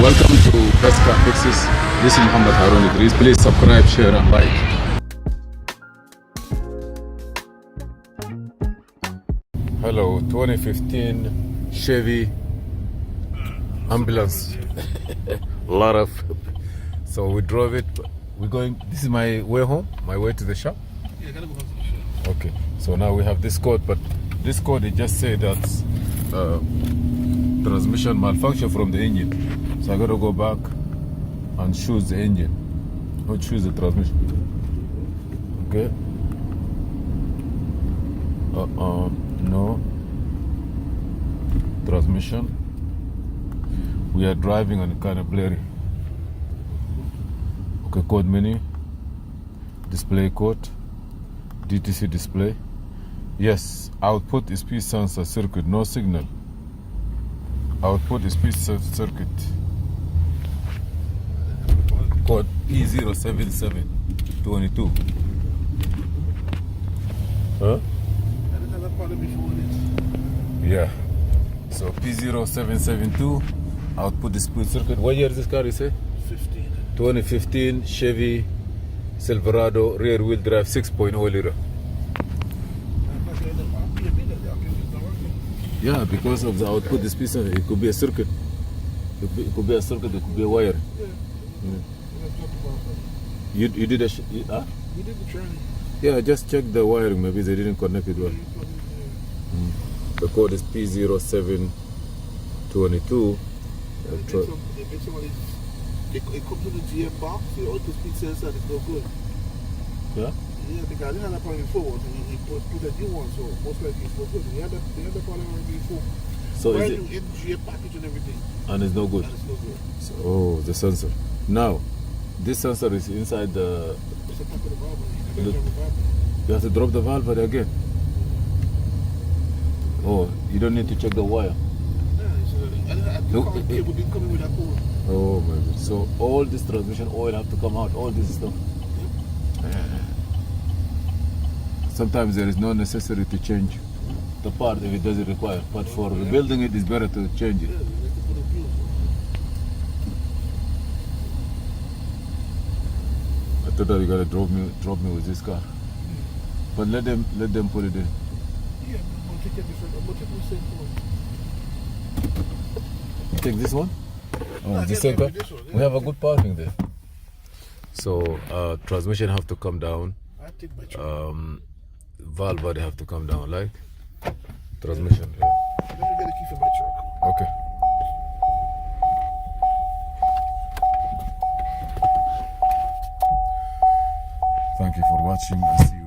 Welcome to Best Car Fixes. This is Mohamed. Please subscribe, share and like. Hello, 2015 Chevy ambulance. A lot of. So we drove it. We're going. This is my way home. My way to the shop. Yeah, gotta go to the shop. Okay. So now we have this code, but this code it just said that transmission malfunction from the engine. So I gotta go back and choose the engine, not choose the transmission. Okay. No. Transmission. We are driving on kind of blurry. Okay, code menu. Display code. DTC display. Yes, output is speed sensor circuit, no signal. Output is speed circuit. Code P0722. Huh? Yeah. So P0772, output is speed circuit. What year is this car, you say? 2015 Chevy Silverrado rear wheel drive 6.0 liter. Yeah, because of the output this piece, it could be a circuit. It could be a circuit, it could be a wire. You did a huh? We did the training. Yeah, just check the wiring, maybe they didn't connect it well. The code is P0722. It comes in the GM box, the auto speed sensor is no good. Yeah? Yeah, the guy had that problem before, he put a new one, so most likely it's no good. He had that problem before. So is it in GM package and everything. And it's no good? And it's no good. So, oh, the sensor. Now, this sensor is inside the... It's the top of the valve. You have to drop the valve again. Oh, you don't need to check the wire. Yeah, the cable didn't come in with that cord. Oh my God. So all this transmission oil have to come out, all this stuff. Sometimes there is no necessity to change the part if it doesn't require. But for rebuilding it, it's better to change it. I thought that you gotta drop me with this car. But let them put it in. Yeah, I'm gonna take the same one. Take this one? Oh, this same car? We have a good parking there. So transmission have to come down. I take my truck. Valve body have to come down, like transmission. Yeah. Let me get a key for my truck. Okay. Thank you for watching. I see you.